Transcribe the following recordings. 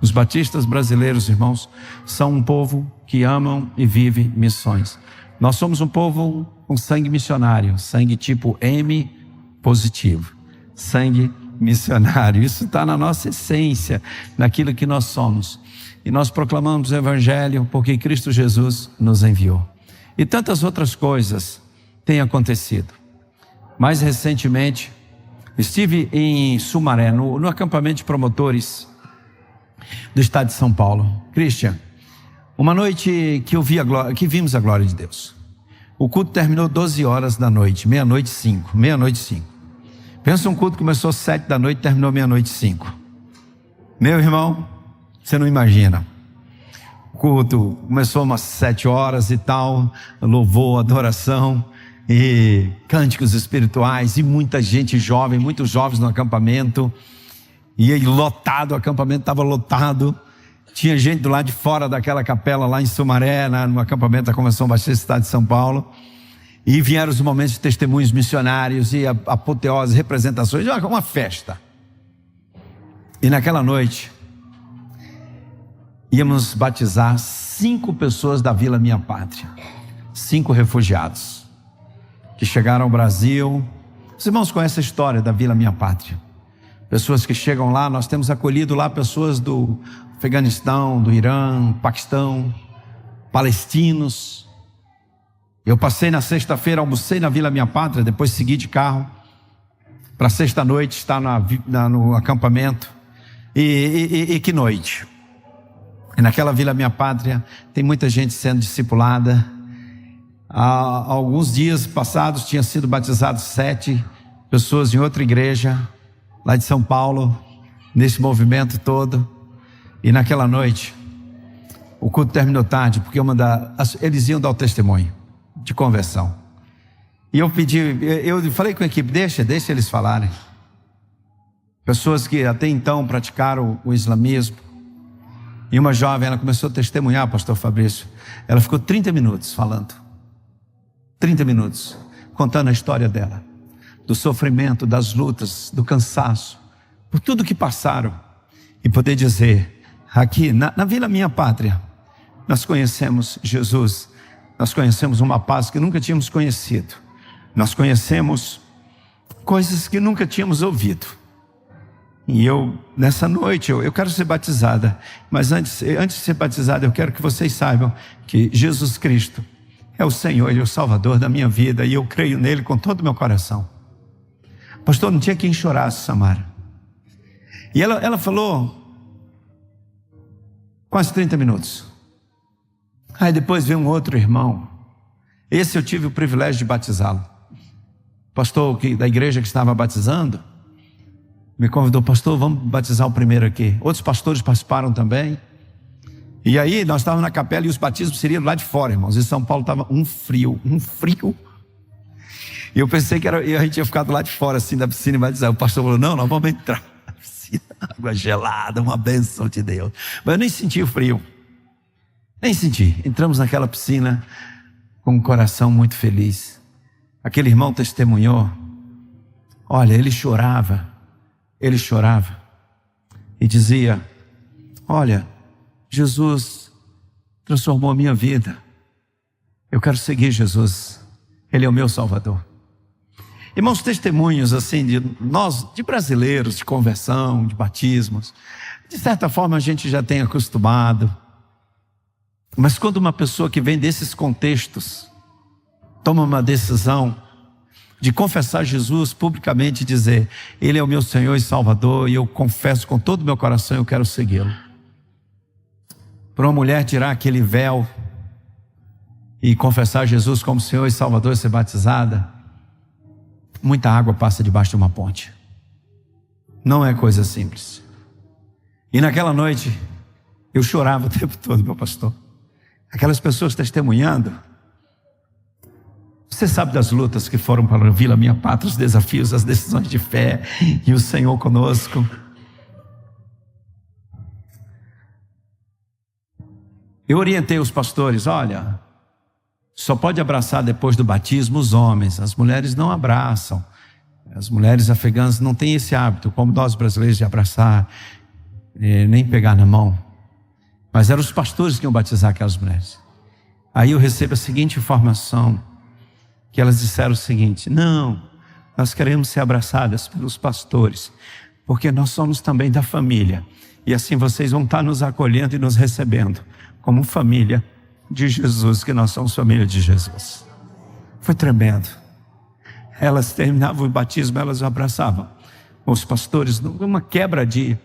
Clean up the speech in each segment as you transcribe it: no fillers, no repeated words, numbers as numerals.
Os batistas brasileiros, irmãos, são um povo que amam e vive missões. Nós somos um povo com sangue missionário, sangue tipo M positivo, sangue missionário. Isso está na nossa essência, naquilo que nós somos. E nós proclamamos o Evangelho porque Cristo Jesus nos enviou. E tantas outras coisas têm acontecido. Mais recentemente, estive em Sumaré, no acampamento de promotores do estado de São Paulo. Christian, uma noite que vimos a glória de Deus. O culto terminou 12 horas da noite, meia-noite 5. Pensa, um culto que começou 7 da noite e terminou meia-noite 5. Meu irmão, você não imagina. O culto começou umas 7 horas e tal, louvor, adoração e cânticos espirituais e muita gente jovem, muitos jovens no acampamento. E aí lotado, o acampamento estava lotado. Tinha gente do lado de fora daquela capela lá em Sumaré, no acampamento da Convenção Batista do Estado de São Paulo. E vieram os momentos de testemunhos missionários e apoteoses, representações, uma festa. E naquela noite, íamos batizar 5 pessoas da Vila Minha Pátria. 5 refugiados que chegaram ao Brasil. Os irmãos conhecem a história da Vila Minha Pátria. Pessoas que chegam lá, nós temos acolhido lá pessoas do Afeganistão, do Irã, Paquistão, palestinos. Eu passei na sexta-feira, almocei na Vila Minha Pátria, depois segui de carro para sexta-noite estar no acampamento. E que noite! E naquela Vila Minha Pátria tem muita gente sendo discipulada. Há alguns dias passados tinham sido batizados 7 pessoas em outra igreja lá de São Paulo, nesse movimento todo. E naquela noite o culto terminou tarde, porque eles iam dar o testemunho de conversão. E eu falei com a equipe, deixa eles falarem. Pessoas que até então praticaram o islamismo. E uma jovem, ela começou a testemunhar, pastor Fabrício. Ela ficou 30 minutos falando. 30 minutos, contando a história dela, do sofrimento, das lutas, do cansaço, por tudo que passaram. E poder dizer, aqui na Vila Minha Pátria, nós conhecemos Jesus. Nós conhecemos uma paz que nunca tínhamos conhecido. Nós conhecemos coisas que nunca tínhamos ouvido. E nessa noite, eu quero ser batizada. Mas antes de ser batizada, eu quero que vocês saibam que Jesus Cristo é o Senhor, Ele é o Salvador da minha vida. E eu creio nele com todo o meu coração. Pastor, não tinha quem chorasse, Samara. E ela falou quase 30 minutos. Aí depois veio um outro irmão. Esse eu tive o privilégio de batizá-lo. Pastor da igreja que estava batizando me convidou, pastor, vamos batizar o primeiro aqui. Outros pastores participaram também. E aí nós estávamos na capela e os batismos seriam lá de fora, irmãos. Em São Paulo estava um frio. E eu pensei que a gente ia ficar do lado de fora assim da piscina e batizar. O pastor falou, não, nós vamos entrar na piscina. Água gelada, uma bênção de Deus. Mas eu nem senti o frio. Nem senti. Entramos naquela piscina com um coração muito feliz. Aquele irmão testemunhou. Olha, ele chorava e dizia, olha, Jesus transformou a minha vida. Eu quero seguir Jesus. Ele é o meu Salvador. Irmãos, testemunhos assim de brasileiros, de conversão, de batismos. De certa forma a gente já tem acostumado. Mas quando uma pessoa que vem desses contextos toma uma decisão de confessar Jesus publicamente e dizer, Ele é o meu Senhor e Salvador, e eu confesso com todo o meu coração, eu quero segui-lo. Para uma mulher tirar aquele véu e confessar Jesus como Senhor e Salvador e ser batizada, muita água passa debaixo de uma ponte. Não é coisa simples. E naquela noite eu chorava o tempo todo, meu pastor. Aquelas pessoas testemunhando. Você sabe das lutas que foram para a Vila Minha Pátria, os desafios, as decisões de fé, e o Senhor conosco. Eu orientei os pastores, olha, só pode abraçar depois do batismo os homens, as mulheres não abraçam. As mulheres afegãs não têm esse hábito, como nós brasileiros, de abraçar. nem pegar na mão. Mas eram os pastores que iam batizar aquelas mulheres. Aí eu recebo a seguinte informação, que elas disseram o seguinte: não, nós queremos ser abraçadas pelos pastores, porque nós somos também da família, e assim vocês vão estar nos acolhendo e nos recebendo como família de Jesus, que nós somos família de Jesus. Foi tremendo. Elas terminavam o batismo, elas abraçavam os pastores, uma quebra de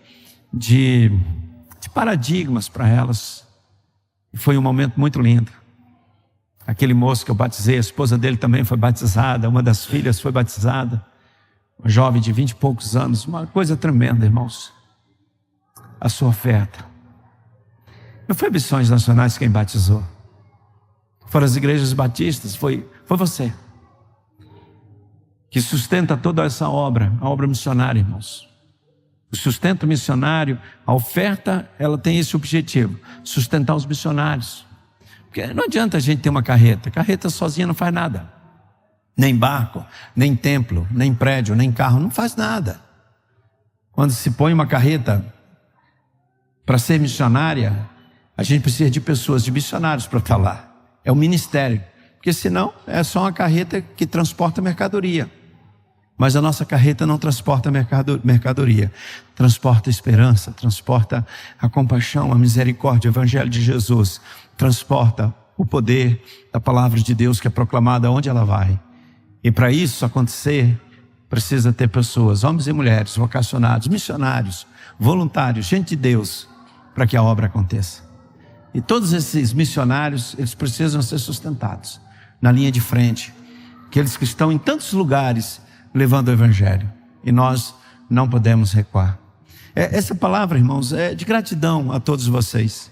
paradigmas para elas. Foi um momento muito lindo. Aquele moço que eu batizei, a esposa dele também foi batizada, uma das filhas foi batizada, uma jovem de 20 e poucos anos, uma coisa tremenda, irmãos. A sua oferta. Não foi Missões Nacionais quem batizou, foram as igrejas batistas, foi você, que sustenta toda essa obra, a obra missionária, irmãos. O sustento missionário, a oferta, ela tem esse objetivo, sustentar os missionários. Porque não adianta a gente ter uma carreta sozinha não faz nada. Nem barco, nem templo, nem prédio, nem carro, não faz nada. Quando se põe uma carreta para ser missionária, a gente precisa de pessoas, de missionários para estar lá. É um ministério, porque senão é só uma carreta que transporta mercadoria. Mas a nossa carreta não transporta mercadoria, transporta esperança, transporta a compaixão, a misericórdia, o evangelho de Jesus, transporta o poder da palavra de Deus que é proclamada onde ela vai. E para isso acontecer, precisa ter pessoas, homens e mulheres, vocacionados, missionários, voluntários, gente de Deus, para que a obra aconteça. E todos esses missionários, eles precisam ser sustentados na linha de frente, aqueles que estão em tantos lugares levando o evangelho, e nós não podemos recuar. Essa palavra, irmãos, é de gratidão a todos vocês,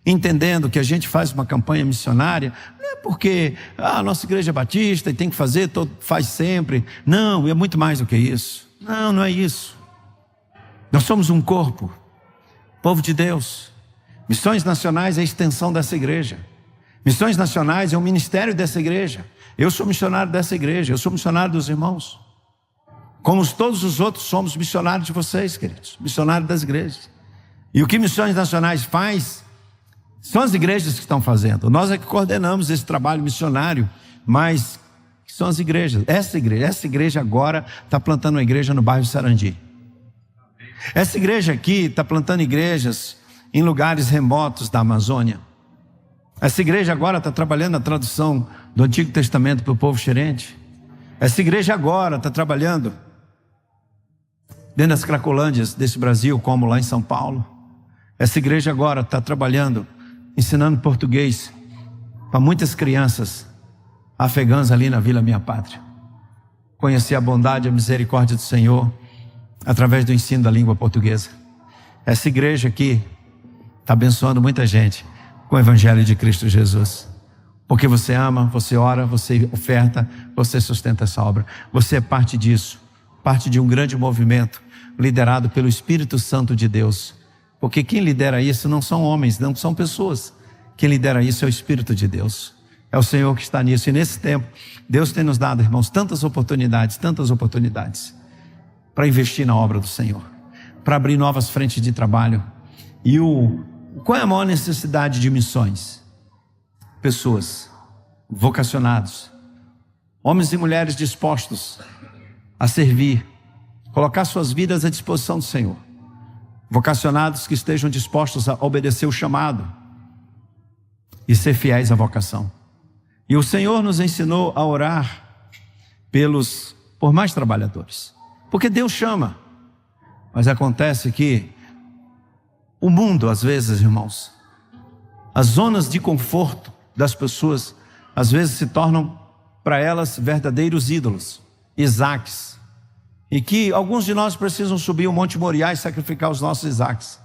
entendendo que a gente faz uma campanha missionária, não é porque a nossa igreja é batista e tem que fazer, faz sempre. Não, é muito mais do que isso. Não é isso. Nós somos um corpo, povo de Deus. Missões Nacionais é a extensão dessa igreja. Missões Nacionais é o ministério dessa igreja. Eu sou missionário dessa igreja, eu sou missionário dos irmãos. Como todos os outros somos missionários de vocês, queridos, missionários das igrejas. E o que Missões Nacionais faz, são as igrejas que estão fazendo. Nós é que coordenamos esse trabalho missionário, mas são as igrejas. Essa igreja agora está plantando uma igreja no bairro Sarandi. Essa igreja aqui está plantando igrejas em lugares remotos da Amazônia. Essa igreja agora está trabalhando a tradução do Antigo Testamento para o povo xerente. Essa igreja agora está trabalhando dentro das Cracolândias desse Brasil, como lá em São Paulo. Essa igreja agora está trabalhando, ensinando português para muitas crianças afegãs ali na Vila Minha Pátria. Conhecer a bondade e a misericórdia do Senhor através do ensino da língua portuguesa. Essa igreja aqui está abençoando muita gente com o evangelho de Cristo Jesus. Porque você ama, você ora, você oferta, você sustenta essa obra. Você é parte disso, parte de um grande movimento liderado pelo Espírito Santo de Deus. Porque quem lidera isso não são homens, não são pessoas. Quem lidera isso é o Espírito de Deus. É o Senhor que está nisso. E nesse tempo, Deus tem nos dado, irmãos, tantas oportunidades para investir na obra do Senhor, para abrir novas frentes de trabalho. E qual é a maior necessidade de missões? Pessoas, vocacionados, homens e mulheres dispostos a servir, colocar suas vidas à disposição do Senhor. Vocacionados que estejam dispostos a obedecer o chamado e ser fiéis à vocação. E o Senhor nos ensinou a orar por mais trabalhadores, porque Deus chama. Mas acontece que o mundo, às vezes, irmãos, as zonas de conforto das pessoas, às vezes se tornam para elas verdadeiros ídolos, Isaques. E que alguns de nós precisam subir o Monte Moriá e sacrificar os nossos Isaques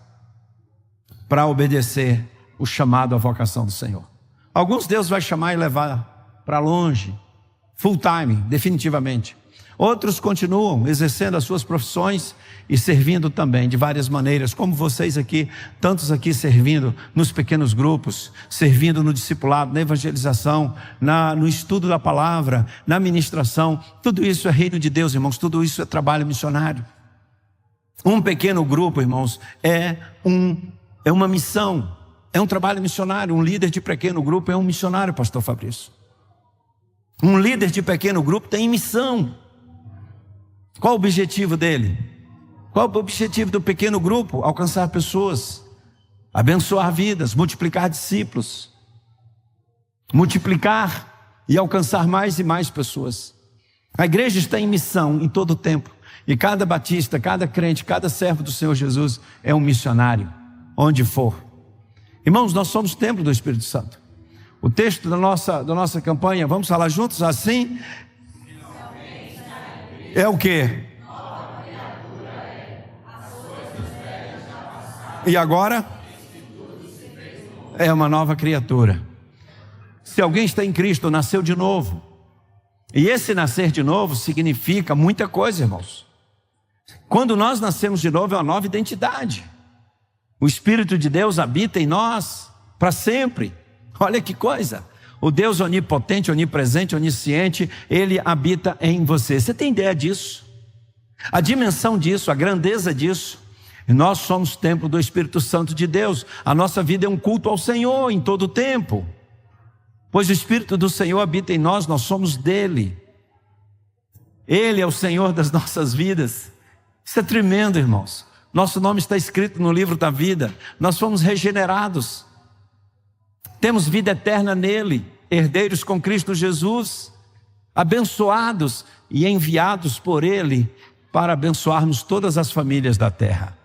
para obedecer o chamado à vocação do Senhor. Alguns Deus vai chamar e levar para longe, full time, definitivamente. Outros continuam exercendo as suas profissões e servindo também de várias maneiras, como vocês aqui, tantos aqui servindo nos pequenos grupos, servindo no discipulado, na evangelização, no estudo da palavra, na ministração. Tudo isso é reino de Deus, irmãos, tudo isso é trabalho missionário. Um pequeno grupo, irmãos, é uma missão, é um trabalho missionário. Um líder de pequeno grupo é um missionário, pastor Fabrício. Um líder de pequeno grupo tem missão. Qual o objetivo dele? Qual o objetivo do pequeno grupo? Alcançar pessoas, abençoar vidas, multiplicar discípulos, multiplicar e alcançar mais e mais pessoas. A igreja está em missão em todo o tempo. E cada batista, cada crente, cada servo do Senhor Jesus é um missionário, onde for. Irmãos, nós somos templo do Espírito Santo. O texto da nossa campanha, vamos falar juntos assim? É o quê? E agora? É uma nova criatura. Se alguém está em Cristo, nasceu de novo. E esse nascer de novo significa muita coisa, irmãos. Quando nós nascemos de novo, é uma nova identidade. O Espírito de Deus habita em nós para sempre. Olha que coisa. O Deus onipotente, onipresente, onisciente, Ele habita em você. Você tem ideia disso? A dimensão disso, a grandeza disso. E nós somos templo do Espírito Santo de Deus. A nossa vida é um culto ao Senhor em todo o tempo. Pois o Espírito do Senhor habita em nós, nós somos dele. Ele é o Senhor das nossas vidas. Isso é tremendo, irmãos. Nosso nome está escrito no livro da vida. Nós fomos regenerados. Temos vida eterna nele, herdeiros com Cristo Jesus, abençoados e enviados por ele para abençoarmos todas as famílias da terra.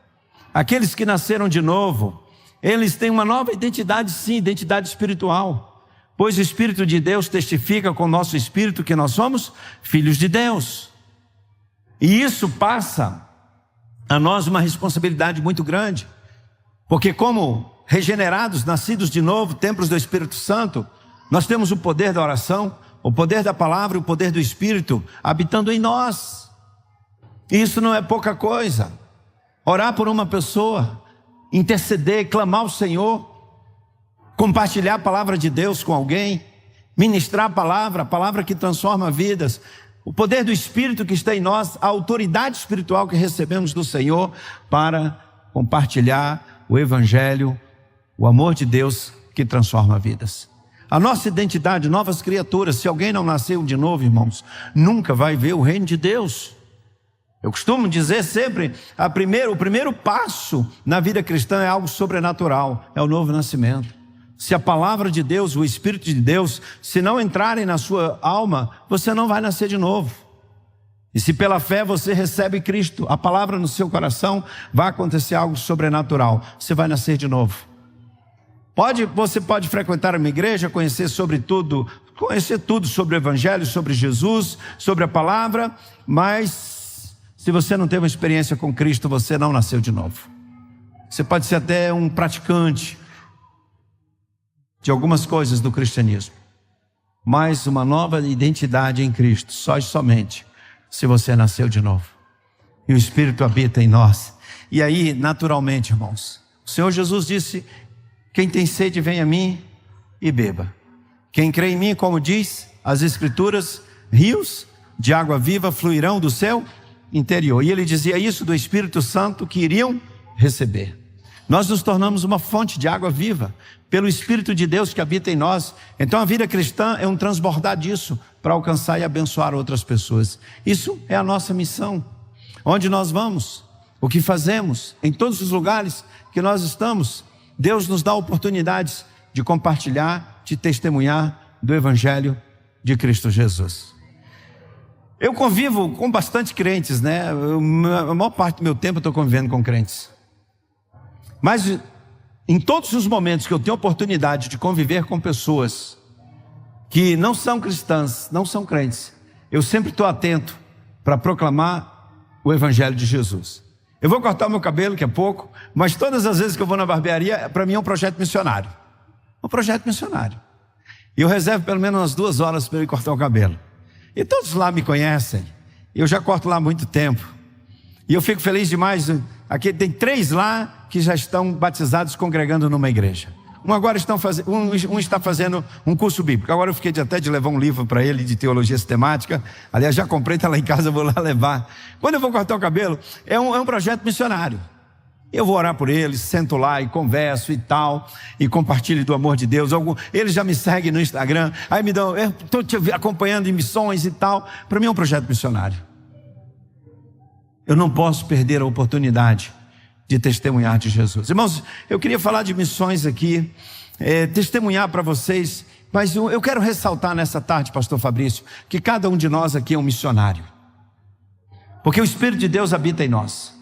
Aqueles que nasceram de novo, eles têm uma nova identidade, sim, identidade espiritual. Pois o Espírito de Deus testifica com o nosso espírito que nós somos filhos de Deus. E isso passa a nós uma responsabilidade muito grande. Porque como regenerados, nascidos de novo, templos do Espírito Santo, nós temos o poder da oração, o poder da palavra e o poder do Espírito habitando em nós. E isso não é pouca coisa. Orar por uma pessoa, interceder, clamar ao Senhor, compartilhar a palavra de Deus com alguém, ministrar a palavra que transforma vidas, o poder do Espírito que está em nós, a autoridade espiritual que recebemos do Senhor para compartilhar o Evangelho, o amor de Deus que transforma vidas. A nossa identidade, novas criaturas. Se alguém não nasceu de novo, irmãos, nunca vai ver o reino de Deus. Eu costumo dizer sempre, o primeiro passo na vida cristã é algo sobrenatural, é o novo nascimento. Se a palavra de Deus, o Espírito de Deus, se não entrarem na sua alma, você não vai nascer de novo. E se pela fé você recebe Cristo, a palavra no seu coração, vai acontecer algo sobrenatural. Você vai nascer de novo. Você pode frequentar uma igreja, conhecer tudo sobre o Evangelho, sobre Jesus, sobre a palavra, mas se você não teve uma experiência com Cristo, você não nasceu de novo. Você pode ser até um praticante de algumas coisas do cristianismo, mas uma nova identidade em Cristo, só e somente se você nasceu de novo. E o Espírito habita em nós. E aí, naturalmente, irmãos, o Senhor Jesus disse: quem tem sede, vem a mim e beba. Quem crê em mim, como diz as Escrituras, rios de água viva fluirão do seu interior. E ele dizia isso do Espírito Santo que iriam receber. Nós nos tornamos uma fonte de água viva pelo Espírito de Deus que habita em nós. Então a vida cristã é um transbordar disso para alcançar e abençoar outras pessoas. Isso é a nossa missão. Onde nós vamos, o que fazemos, em todos os lugares que nós estamos, Deus nos dá oportunidades de compartilhar, de testemunhar do Evangelho de Cristo Jesus. Eu convivo com bastante crentes, né? A maior parte do meu tempo eu estou convivendo com crentes. Mas em todos os momentos que eu tenho oportunidade de conviver com pessoas que não são cristãs, não são crentes, eu sempre estou atento para proclamar o Evangelho de Jesus. Eu vou cortar o meu cabelo daqui a pouco, mas todas as vezes que eu vou na barbearia, para mim é um projeto missionário. Um projeto missionário. E eu reservo pelo menos umas 2 horas para eu ir cortar o cabelo. E todos lá me conhecem. Eu já corto lá há muito tempo. E eu fico feliz demais. Aqui tem 3 lá que já estão batizados congregando numa igreja. agora um está fazendo um curso bíblico. Agora eu fiquei até de levar um livro para ele de teologia sistemática. Aliás, já comprei, está lá em casa, vou lá levar. Quando eu vou cortar o cabelo, é um projeto missionário. Eu vou orar por eles, sento lá e converso e tal, e compartilho do amor de Deus. Eles já me seguem no Instagram, aí me dão, eu estou te acompanhando em missões e tal. Para mim é um projeto missionário. Eu não posso perder a oportunidade de testemunhar de Jesus. Irmãos, eu queria falar de missões aqui, testemunhar para vocês, mas eu quero ressaltar nessa tarde, pastor Fabrício, que cada um de nós aqui é um missionário, porque o Espírito de Deus habita em nós.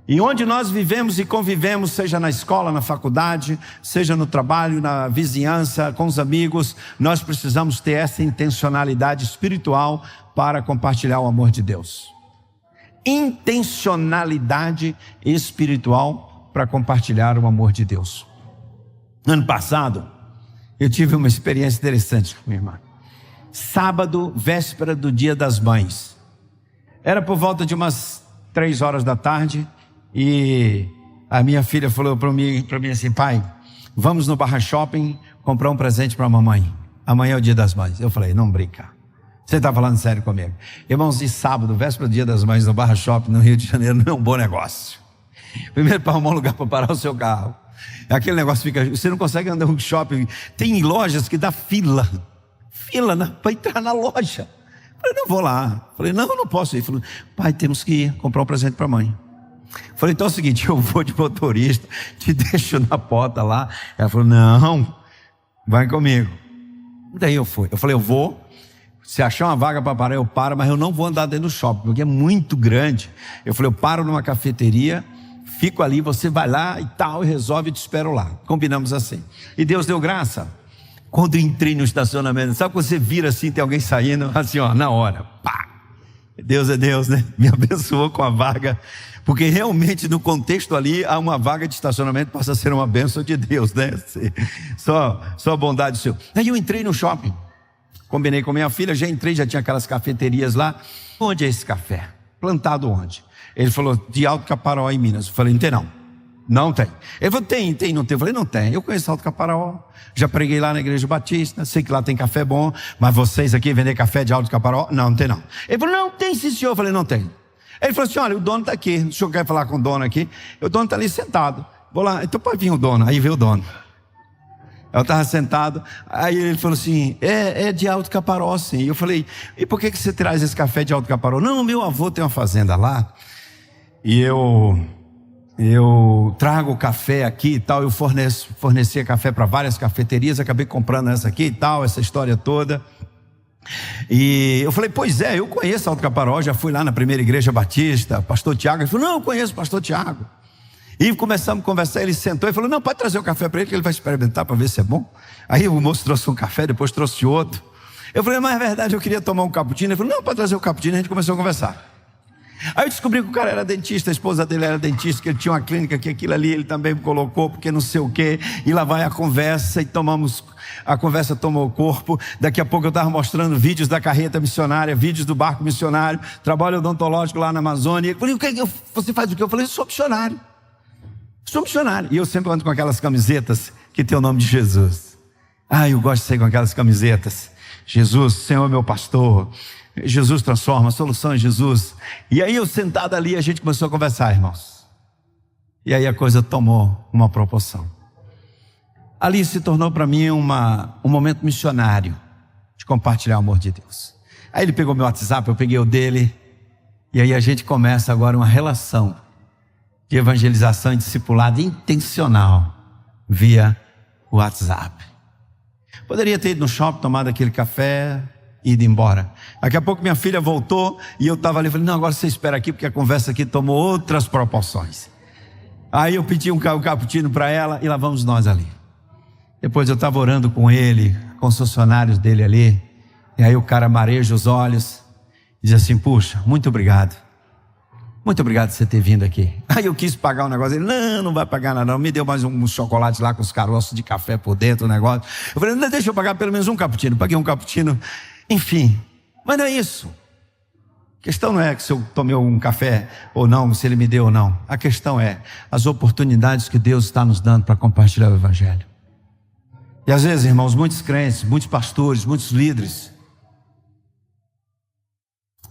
E onde nós vivemos e convivemos, seja na escola, na faculdade, seja no trabalho, na vizinhança, com os amigos, nós precisamos ter essa intencionalidade espiritual para compartilhar o amor de Deus. Intencionalidade espiritual para compartilhar o amor de Deus. Ano passado, eu tive uma experiência interessante com minha irmã. Sábado, véspera do Dia das Mães. Era por volta de umas 3 horas da tarde. E a minha filha falou para mim assim: pai, vamos no Barra Shopping comprar um presente para a mamãe. Amanhã é o Dia das Mães. Eu falei: não brinca, você está falando sério comigo? Irmãos, e sábado, véspera do Dia das Mães, no Barra Shopping, no Rio de Janeiro, não é um bom negócio. Primeiro, para arrumar um lugar para parar o seu carro. Aquele negócio fica, você não consegue andar no shopping. Tem lojas que dá fila para entrar na loja. Eu falei: não vou lá. Eu falei: não posso ir. Ele falou: pai, temos que ir comprar um presente para a mãe. Falei: então é o seguinte, eu vou de motorista, te deixo na porta lá. Ela falou: não, vai comigo. Daí eu fui. Eu falei: eu vou, se achar uma vaga para parar eu paro, mas eu não vou andar dentro do shopping, porque é muito grande. Eu falei: eu paro numa cafeteria, fico ali, você vai lá e tal, e resolve, e te espero lá. Combinamos assim. E Deus deu graça. Quando eu entrei no estacionamento, sabe quando você vira assim, tem alguém saindo, assim ó, na hora, pá. Deus é Deus, né? Me abençoou com a vaga. Porque realmente no contexto ali, uma vaga de estacionamento passa a ser uma bênção de Deus, né? Só a bondade sua. Aí eu entrei no shopping, combinei com minha filha, já entrei, já tinha aquelas cafeterias lá. Onde é esse café? Plantado onde? Ele falou: de Alto Caparaó, em Minas. Eu falei: não tem não. Não tem. Ele falou: tem, não tem. Eu falei: não tem. Eu conheço Alto Caparaó, já preguei lá na Igreja Batista, sei que lá tem café bom, mas vocês aqui vender café de Alto Caparaó? Não tem não. Ele falou: não tem sim senhor. Eu falei: não tem. Ele falou assim: olha, o dono está aqui, o senhor quer falar com o dono aqui? O dono está ali sentado. Vou lá, então pode vir o dono. Aí veio o dono. Eu estava sentado, aí ele falou assim: é de Alto Caparaó sim. Eu falei: e por que você traz esse café de Alto Caparaó? Não, meu avô tem uma fazenda lá, e eu trago café aqui e tal. Eu fornecia café para várias cafeterias, acabei comprando essa aqui e tal, essa história toda. E eu falei: pois é, eu conheço Alto Caparaó, já fui lá na primeira igreja batista, pastor Tiago. Ele falou: não, eu conheço o pastor Tiago. E começamos a conversar, ele sentou e falou: não, pode trazer o café para ele, que ele vai experimentar para ver se é bom. Aí o moço trouxe um café, depois trouxe outro. Eu falei: mas é verdade, eu queria tomar um cappuccino. Ele falou: não, pode trazer o cappuccino. A gente começou a conversar. Aí eu descobri que o cara era dentista, a esposa dele era dentista, que ele tinha uma clínica, que aquilo ali ele também colocou, porque não sei o quê. E lá vai a conversa, e a conversa tomou corpo. Daqui a pouco eu estava mostrando vídeos da carreta missionária, vídeos do barco missionário, trabalho odontológico lá na Amazônia. Eu falei: você faz o quê? Eu falei: eu sou missionário. Sou missionário. E eu sempre ando com aquelas camisetas que tem o nome de Jesus. Eu gosto de sair com aquelas camisetas. Jesus, Senhor meu pastor. Jesus transforma, a solução é Jesus. E aí eu sentado ali, a gente começou a conversar, irmãos. E aí a coisa tomou uma proporção. Ali se tornou para mim um momento missionário de compartilhar o amor de Deus. Aí ele pegou meu WhatsApp, eu peguei o dele. E aí a gente começa agora uma relação de evangelização e discipulado intencional via WhatsApp. Poderia ter ido no shopping, tomado aquele café, ido embora. Daqui a pouco minha filha voltou e eu estava ali, falei: não, agora você espera aqui, porque a conversa aqui tomou outras proporções. Aí eu pedi um cappuccino para ela e lá vamos nós ali. Depois eu estava orando com ele, com os funcionários dele ali, e aí o cara mareja os olhos e diz assim: puxa, muito obrigado por você ter vindo aqui. Aí eu quis pagar o negócio, ele: não vai pagar nada não, me deu mais um chocolate lá com os caroços de café por dentro, o negócio. Eu falei: não, deixa eu pagar pelo menos um cappuccino. Paguei um cappuccino. Enfim, mas não é isso. A questão não é se eu tomei um café ou não, se ele me deu ou não. A questão é as oportunidades que Deus está nos dando para compartilhar o Evangelho. E às vezes, irmãos, muitos crentes, muitos pastores, muitos líderes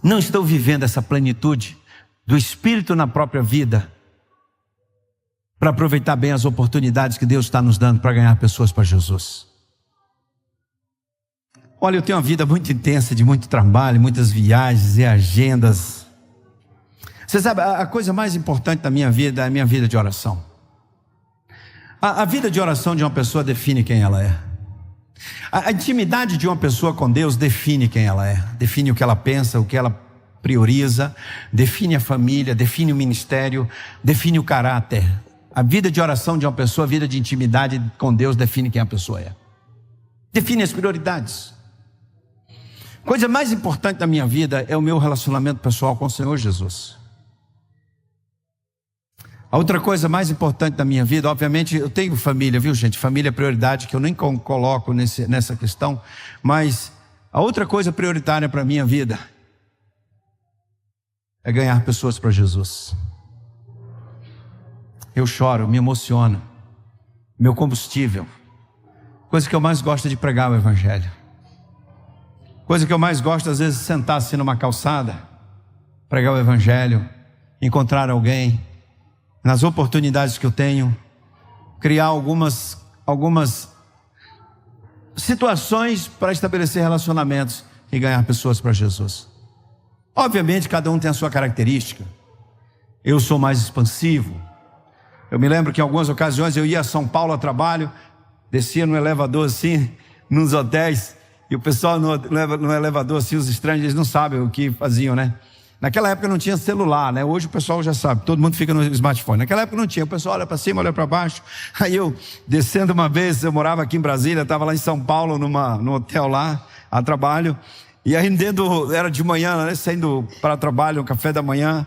não estão vivendo essa plenitude do Espírito na própria vida para aproveitar bem as oportunidades que Deus está nos dando para ganhar pessoas para Jesus. Olha, eu tenho uma vida muito intensa, de muito trabalho, muitas viagens e agendas. Você sabe, a coisa mais importante da minha vida é a minha vida de oração. A vida de oração de uma pessoa define quem ela é. A intimidade de uma pessoa com Deus define quem ela é, define o que ela pensa, o que ela prioriza, define a família, define o ministério, define o caráter. A vida de oração de uma pessoa, a vida de intimidade com Deus define quem a pessoa é, define as prioridades. Coisa mais importante da minha vida é o meu relacionamento pessoal com o Senhor Jesus. A outra coisa mais importante da minha vida, obviamente, eu tenho família, viu gente? Família é prioridade, que eu nem coloco nessa questão. Mas a outra coisa prioritária para a minha vida é ganhar pessoas para Jesus. Eu choro, me emociono. Meu combustível. Coisa que eu mais gosto de pregar o Evangelho. Coisa que eu mais gosto, às vezes, sentar assim numa calçada, pregar o Evangelho, encontrar alguém, nas oportunidades que eu tenho, criar algumas situações para estabelecer relacionamentos e ganhar pessoas para Jesus. Obviamente, cada um tem a sua característica. Eu sou mais expansivo. Eu me lembro que em algumas ocasiões eu ia a São Paulo a trabalho, descia no elevador assim, nos hotéis, e o pessoal no elevador assim, os estranhos, eles não sabem o que faziam, né? Naquela época não tinha celular, né? Hoje o pessoal já sabe, todo mundo fica no smartphone. Naquela época não tinha, o pessoal olha para cima, olha para baixo. Aí eu, descendo uma vez, eu morava aqui em Brasília, estava lá em São Paulo, no hotel lá, a trabalho. E aí era de manhã, né? Saindo para trabalho, um café da manhã.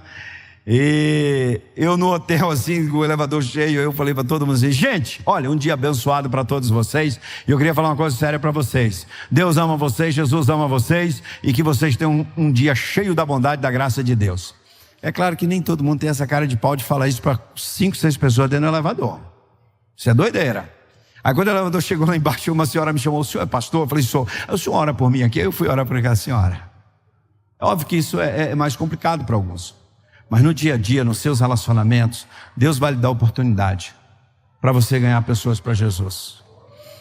E eu no hotel assim, com o elevador cheio, eu falei para todo mundo assim: gente, olha, um dia abençoado para todos vocês. E eu queria falar uma coisa séria para vocês. Deus ama vocês, Jesus ama vocês, e que vocês tenham um dia cheio da bondade e da graça de Deus. É claro que nem todo mundo tem essa cara de pau de falar isso para 5, 6 pessoas dentro do elevador. Isso é doideira. Aí quando o elevador chegou lá embaixo, uma senhora me chamou: o senhor é pastor? Eu falei: sou. O senhor ora por mim aqui? Eu fui orar por aquela senhora. É óbvio que isso é mais complicado para alguns. Mas no dia a dia, nos seus relacionamentos, Deus vai lhe dar oportunidade para você ganhar pessoas para Jesus.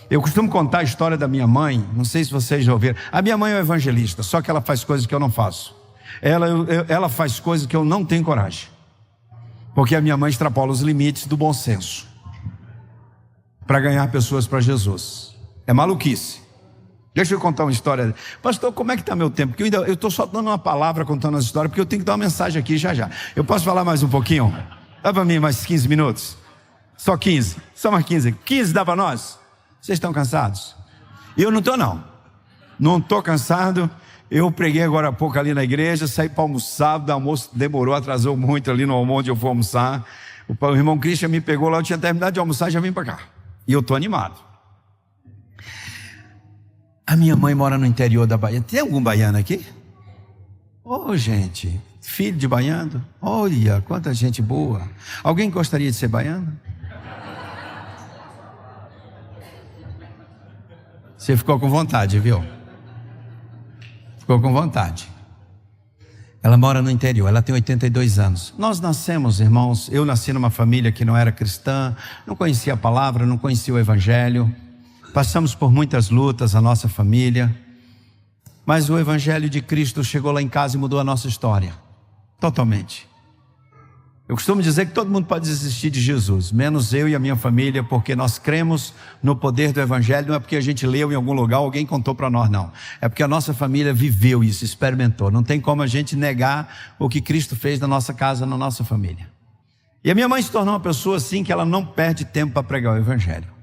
Eu costumo contar a história da minha mãe, não sei se vocês já ouviram. A minha mãe é evangelista, só que ela faz coisas que eu não faço. Ela faz coisas que eu não tenho coragem, porque a minha mãe extrapola os limites do bom senso para ganhar pessoas para Jesus. É maluquice. Deixa eu contar uma história. Pastor, como é que está meu tempo? Porque eu estou só dando uma palavra, contando as histórias, porque eu tenho que dar uma mensagem aqui já. Eu posso falar mais um pouquinho? Dá para mim mais 15 minutos? Só 15? Só mais 15? 15 dá para nós? Vocês estão cansados? Eu não estou não. Não estou cansado. Eu preguei agora há pouco ali na igreja, saí para almoçar, o almoço demorou, atrasou muito ali no almoço onde eu fui almoçar. O irmão Christian me pegou lá, eu tinha terminado de almoçar, já vim para cá. E eu estou animado. A minha mãe mora no interior da Bahia. Tem algum baiano aqui? Gente, filho de baiano? Olha, quanta gente boa. Alguém gostaria de ser baiano? Você ficou com vontade, viu? Ficou com vontade. Ela mora no interior, ela tem 82 anos. Nós nascemos, irmãos, eu nasci numa família que não era cristã, não conhecia a palavra, não conhecia o Evangelho. Passamos por muitas lutas, a nossa família, mas o Evangelho de Cristo chegou lá em casa e mudou a nossa história, totalmente. Eu costumo dizer que todo mundo pode desistir de Jesus, menos eu e a minha família, porque nós cremos no poder do Evangelho. Não é porque a gente leu em algum lugar, alguém contou para nós, não. É porque a nossa família viveu isso, experimentou. Não tem como a gente negar o que Cristo fez na nossa casa, na nossa família. E a minha mãe se tornou uma pessoa assim, que ela não perde tempo para pregar o Evangelho.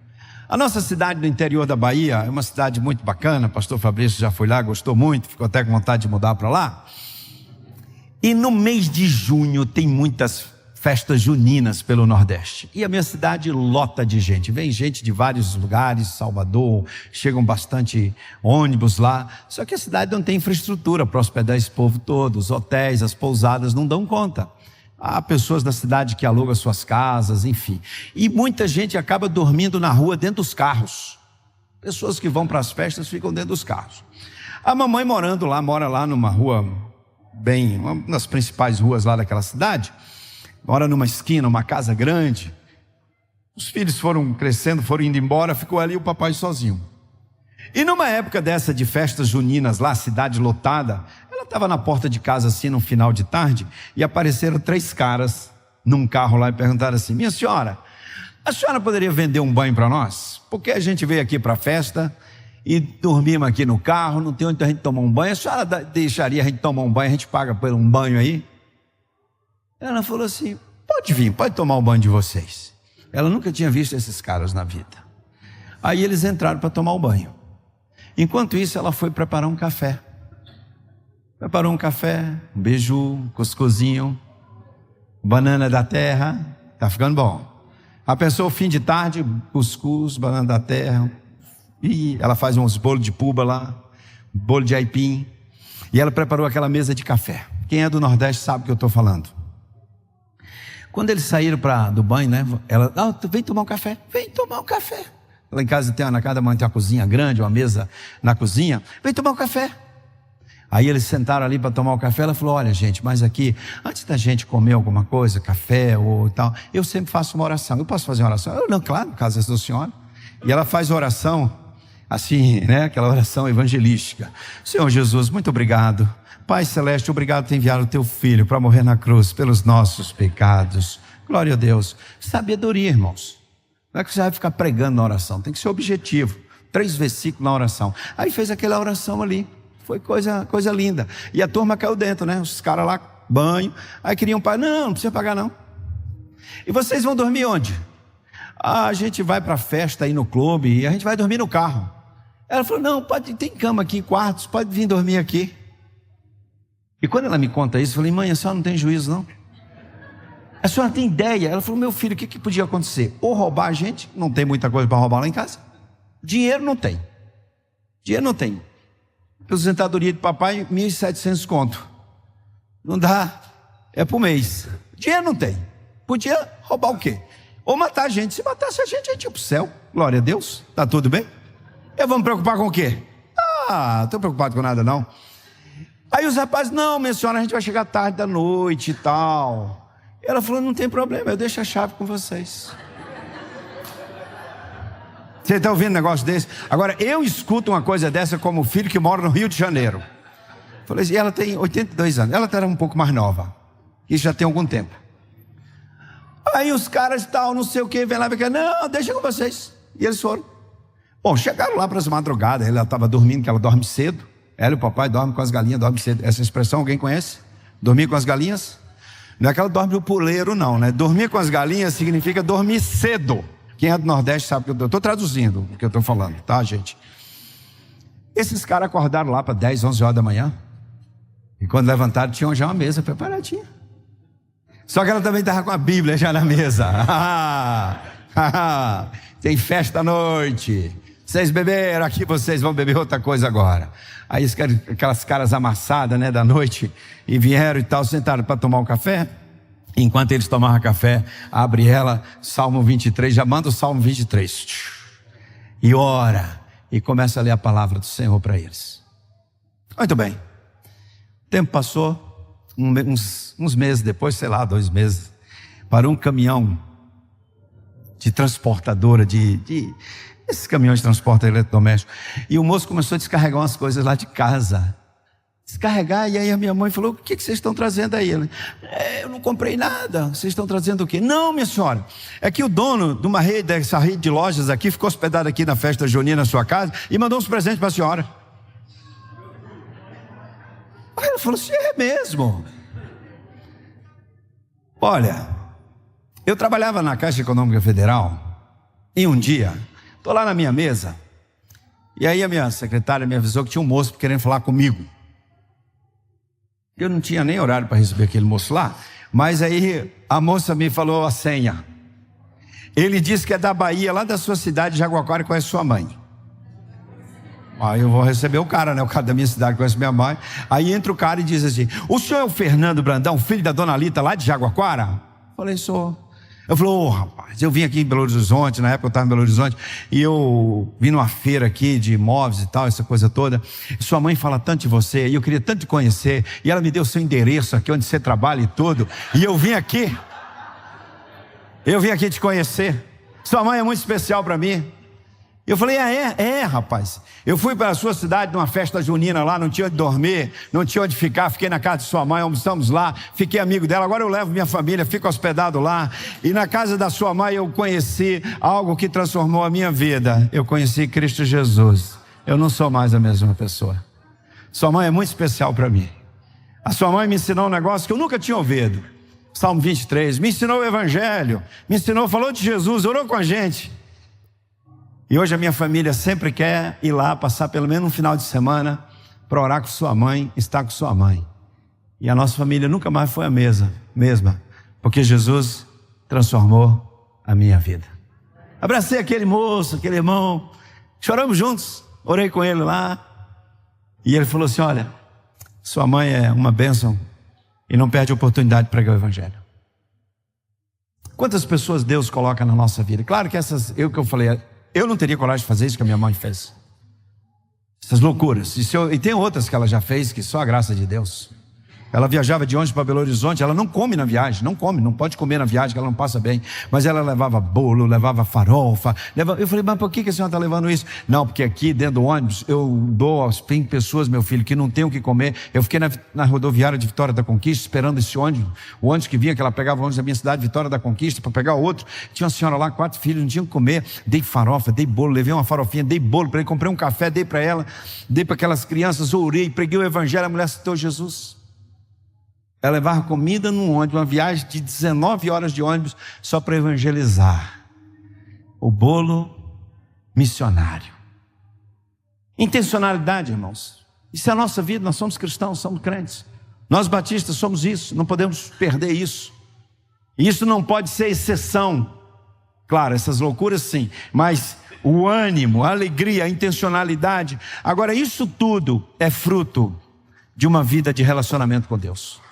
A nossa cidade do interior da Bahia é uma cidade muito bacana. O pastor Fabrício já foi lá, gostou muito, ficou até com vontade de mudar para lá. E no mês de junho tem muitas festas juninas pelo Nordeste. E a minha cidade lota de gente. Vem gente de vários lugares, Salvador, chegam bastante ônibus lá. Só que a cidade não tem infraestrutura para hospedar esse povo todo. Os hotéis, as pousadas não dão conta. Há pessoas da cidade que alugam suas casas, enfim. E muita gente acaba dormindo na rua dentro dos carros. Pessoas que vão para as festas ficam dentro dos carros. A mamãe mora lá numa rua, uma das principais ruas lá daquela cidade. Mora numa esquina, uma casa grande. Os filhos foram crescendo, foram indo embora, ficou ali o papai sozinho. E numa época dessa de festas juninas lá, cidade lotada, ela estava na porta de casa assim, no final de tarde, e apareceram 3 caras num carro lá e perguntaram assim: minha senhora, a senhora poderia vender um banho para nós? Porque a gente veio aqui para a festa e dormimos aqui no carro, não tem onde a gente tomar um banho. A senhora deixaria a gente tomar um banho, a gente paga por um banho aí? Ela falou assim: pode vir, pode tomar o banho de vocês. Ela nunca tinha visto esses caras na vida. Aí eles entraram para tomar o banho. Enquanto isso, ela foi preparar um café. Preparou um café, um beiju, um cuscuzinho, banana da terra. Tá ficando bom. A pessoa, fim de tarde, cuscuz, banana da terra. E ela faz uns bolos de puba lá, bolo de aipim. E ela preparou aquela mesa de café. Quem é do Nordeste sabe o que eu estou falando. Quando eles saíram do banho, né? Ela, vem tomar um café. Vem tomar um café. Lá em casa na casa da mãe tem uma cozinha grande, uma mesa na cozinha. Vem tomar um café. Aí eles sentaram ali para tomar o café. Ela falou: olha, gente, mas aqui, antes da gente comer alguma coisa, café ou tal, eu sempre faço uma oração. Eu posso fazer uma oração? Eu, não, claro, no caso da senhora. E ela faz oração, assim, né? Aquela oração evangelística. Senhor Jesus, muito obrigado. Pai Celeste, obrigado por ter enviado o teu filho para morrer na cruz pelos nossos pecados. Glória a Deus. Sabedoria, irmãos. Não é que você vai ficar pregando na oração, tem que ser objetivo. 3 versículos na oração. Aí fez aquela oração ali. Foi coisa linda. E a turma caiu dentro, né? Os caras lá, banho. Aí queriam pagar. Não precisa pagar não. E vocês vão dormir onde? A gente vai para a festa aí no clube e a gente vai dormir no carro. Ela falou: não, tem cama aqui, quartos, pode vir dormir aqui. E quando ela me conta isso, eu falei: mãe, a senhora não tem juízo não? A senhora tem ideia? Ela falou: meu filho, o que podia acontecer? Ou roubar a gente, não tem muita coisa para roubar lá em casa. Dinheiro não tem. Aposentadoria de papai, 1.700 conto. Não dá, é por mês. Dinheiro não tem. Podia roubar o quê? Ou matar a gente. Se matasse a gente ia pro céu. Glória a Deus, tá tudo bem? Eu vou me preocupar com o quê? Não estou preocupado com nada não. Aí os rapazes: não, minha senhora, a gente vai chegar tarde da noite e tal. Ela falou: não tem problema, eu deixo a chave com vocês. Você está ouvindo um negócio desse? Agora, eu escuto uma coisa dessa como filho que mora no Rio de Janeiro. Falei assim: ela tem 82 anos. Ela era um pouco mais nova. Isso já tem algum tempo. Aí os caras tal, não sei o que, vem lá e vem: não, deixa com vocês. E eles foram. Bom, chegaram lá para as madrugadas. Ela estava dormindo, que ela dorme cedo. Ela e o papai dormem com as galinhas, dormem cedo. Essa expressão alguém conhece? Dormir com as galinhas? Não é que ela dorme no puleiro não, né? Dormir com as galinhas significa dormir cedo. Quem é do Nordeste sabe que eu estou traduzindo o que eu estou falando, tá, gente? Esses caras acordaram lá para 10, 11 horas da manhã. E quando levantaram, tinham já uma mesa preparadinha. Só que ela também estava com a Bíblia já na mesa. Tem festa à noite. Vocês beberam, aqui vocês vão beber outra coisa agora. Aí aquelas caras amassadas, né, da noite, e vieram e tal, sentaram para tomar um café. Enquanto eles tomavam café, abre ela, Salmo 23, já manda o Salmo 23. E ora, e começa a ler a palavra do Senhor para eles. Muito bem. O tempo passou, uns meses depois, sei lá, 2 meses, parou um caminhão de transportadora, esses caminhões de transporte eletrodoméstico. E o moço começou a descarregar umas coisas lá de casa. Descarregar, e aí a minha mãe falou: o que vocês estão trazendo aí? Ele: eu não comprei nada. Vocês estão trazendo o quê? Não, minha senhora, é que o dono de uma rede, dessa rede de lojas aqui, ficou hospedado aqui na festa junina na sua casa e mandou uns presentes para a senhora. Aí ela falou assim: é mesmo? Olha, eu trabalhava na Caixa Econômica Federal e um dia, estou lá na minha mesa, e aí a minha secretária me avisou que tinha um moço querendo falar comigo. Eu não tinha nem horário para receber aquele moço lá, mas aí a moça me falou a senha. Ele disse que é da Bahia, lá da sua cidade, Jaguaquara, e conhece sua mãe. Aí eu vou receber o cara, né? O cara da minha cidade conhece minha mãe. Aí entra o cara e diz assim: o senhor é o Fernando Brandão, filho da dona Lita lá de Jaguaquara? Falei: sou. Eu falei, rapaz, eu vim aqui em Belo Horizonte, na época eu estava em Belo Horizonte, e eu vim numa feira aqui de imóveis e tal, essa coisa toda, e sua mãe fala tanto de você, e eu queria tanto te conhecer, e ela me deu o seu endereço aqui, onde você trabalha e tudo, e eu vim aqui te conhecer, sua mãe é muito especial para mim. Eu falei, rapaz. Eu fui para a sua cidade numa festa junina lá, não tinha onde dormir, não tinha onde ficar, fiquei na casa de sua mãe, almoçamos lá, fiquei amigo dela, agora eu levo minha família, fico hospedado lá, e na casa da sua mãe eu conheci algo que transformou a minha vida, eu conheci Cristo Jesus, eu não sou mais a mesma pessoa. Sua mãe é muito especial para mim. A sua mãe me ensinou um negócio que eu nunca tinha ouvido, Salmo 23, me ensinou o Evangelho, falou de Jesus, orou com a gente. E hoje a minha família sempre quer ir lá, passar pelo menos um final de semana para orar com sua mãe, estar com sua mãe. E a nossa família nunca mais foi a mesma, porque Jesus transformou a minha vida. Abracei aquele moço, aquele irmão, choramos juntos, orei com ele lá. E ele falou assim, olha, sua mãe é uma bênção e não perde a oportunidade de pregar o Evangelho. Quantas pessoas Deus coloca na nossa vida? Claro que eu não teria coragem de fazer isso que a minha mãe fez. Essas loucuras. E tem outras que ela já fez, que só a graça de Deus. Ela viajava de ônibus para Belo Horizonte, ela não come na viagem, não pode comer na viagem, que ela não passa bem. Mas ela levava bolo, levava farofa. Eu falei, mas por que a senhora está levando isso? Não, porque aqui dentro do ônibus eu dou tem pessoas, meu filho, que não tem o que comer. Eu fiquei na rodoviária de Vitória da Conquista, esperando esse ônibus. O ônibus que vinha, que ela pegava o ônibus da minha cidade, Vitória da Conquista, para pegar o outro. Tinha uma senhora lá, 4 filhos, não tinham o que comer. Dei farofa, dei bolo, levei uma farofinha, dei bolo para ele, comprei um café, dei para ela, dei para aquelas crianças, orei, preguei o Evangelho, a mulher citou Jesus. Ela levava comida num ônibus, uma viagem de 19 horas de ônibus, só para evangelizar. O bolo missionário. Intencionalidade, irmãos. Isso é a nossa vida, nós somos cristãos, somos crentes. Nós batistas somos isso, não podemos perder isso. Isso não pode ser exceção. Claro, essas loucuras sim, mas o ânimo, a alegria, a intencionalidade. Agora, isso tudo é fruto de uma vida de relacionamento com Deus.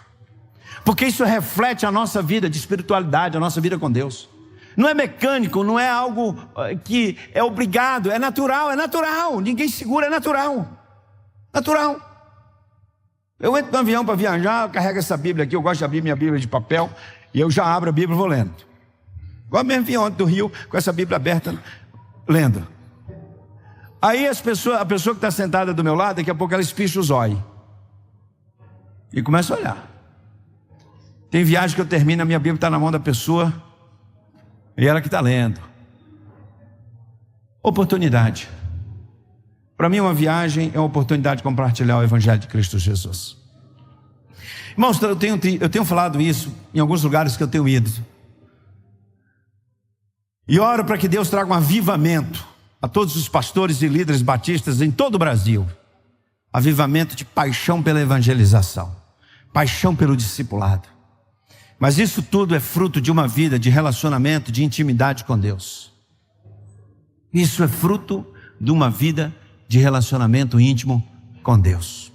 Porque isso reflete a nossa vida de espiritualidade, a nossa vida com Deus. Não é mecânico, não é algo que é obrigado, é natural, ninguém segura, é natural. Eu entro no avião para viajar, eu carrego essa Bíblia aqui, eu gosto de abrir minha Bíblia de papel, e eu já abro a Bíblia e vou lendo. Igual mesmo vim ontem do Rio, com essa Bíblia aberta, lendo. Aí a pessoa que está sentada do meu lado, daqui a pouco ela espicha os olhos. E começa a olhar. Tem viagem que eu termino, a minha Bíblia está na mão da pessoa e ela que está lendo. Oportunidade. Para mim uma viagem é uma oportunidade de compartilhar o Evangelho de Cristo Jesus. Irmãos, eu tenho falado isso em alguns lugares que eu tenho ido. E oro para que Deus traga um avivamento a todos os pastores e líderes batistas em todo o Brasil. Avivamento de paixão pela evangelização, paixão pelo discipulado. Mas isso tudo é fruto de uma vida de relacionamento, de intimidade com Deus. Isso é fruto de uma vida de relacionamento íntimo com Deus.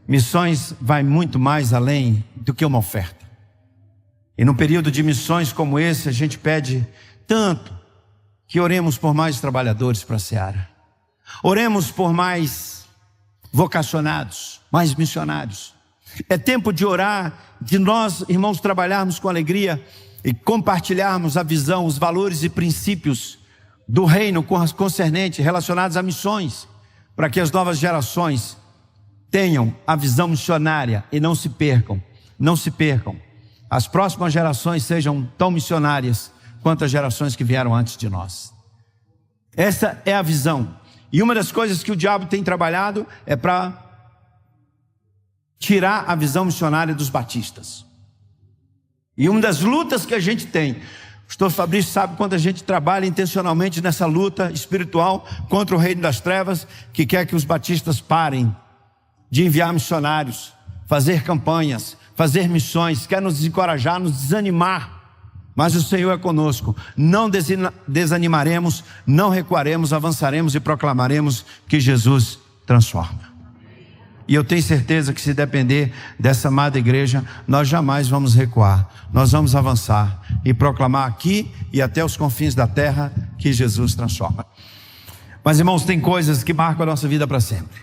Missões vai muito mais além do que uma oferta. E num período de missões como esse, a gente pede tanto que oremos por mais trabalhadores para a seara. Oremos por mais vocacionados, mais missionários. É tempo de orar, de nós, irmãos, trabalharmos com alegria e compartilharmos a visão, os valores e princípios do reino concernente, relacionados a missões, para que as novas gerações tenham a visão missionária e não se percam. As próximas gerações sejam tão missionárias quanto as gerações que vieram antes de nós. Essa é a visão. E uma das coisas que o diabo tem trabalhado é para tirar a visão missionária dos batistas. E uma das lutas que a gente tem, o pastor Fabrício sabe quando a gente trabalha intencionalmente nessa luta espiritual contra o reino das trevas, que quer que os batistas parem de enviar missionários, fazer campanhas, fazer missões, quer nos desencorajar, nos desanimar. Mas o Senhor é conosco, não desanimaremos, não recuaremos, avançaremos e proclamaremos que Jesus transforma. E eu tenho certeza que se depender dessa amada igreja, nós jamais vamos recuar. Nós vamos avançar e proclamar aqui e até os confins da terra que Jesus transforma. Mas, irmãos, tem coisas que marcam a nossa vida para sempre.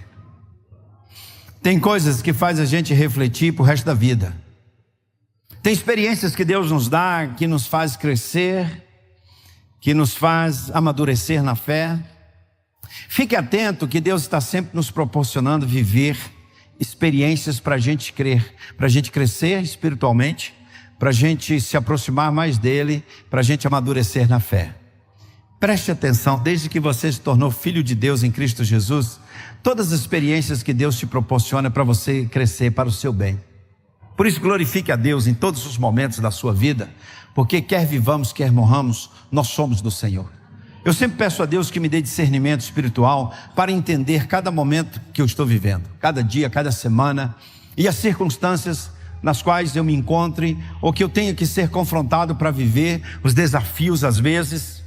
Tem coisas que faz a gente refletir pro resto da vida. Tem experiências que Deus nos dá, que nos faz crescer, que nos faz amadurecer na fé. Fique atento que Deus está sempre nos proporcionando viver experiências para a gente crer, para a gente crescer espiritualmente, para a gente se aproximar mais dele, para a gente amadurecer na fé. Preste atenção, desde que você se tornou filho de Deus em Cristo Jesus, todas as experiências que Deus te proporciona para você crescer para o seu bem. Por isso glorifique a Deus em todos os momentos da sua vida, porque quer vivamos, quer morramos, nós somos do Senhor. Eu sempre peço a Deus que me dê discernimento espiritual para entender cada momento que eu estou vivendo, cada dia, cada semana, e as circunstâncias nas quais eu me encontre, ou que eu tenha que ser confrontado para viver, os desafios às vezes,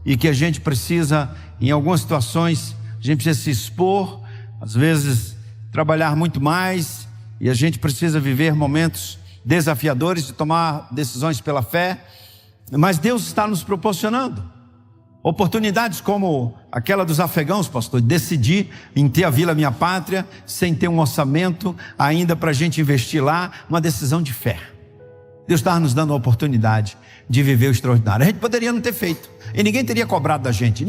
e que a gente precisa, em algumas situações, a gente precisa se expor, às vezes trabalhar muito mais, e a gente precisa viver momentos desafiadores de tomar decisões pela fé, mas Deus está nos proporcionando oportunidades como aquela dos afegãos, pastor, decidir em ter a Vila Minha Pátria, sem ter um orçamento ainda para a gente investir lá, uma decisão de fé. Deus estava nos dando a oportunidade de viver o extraordinário. A gente poderia não ter feito, e ninguém teria cobrado da gente,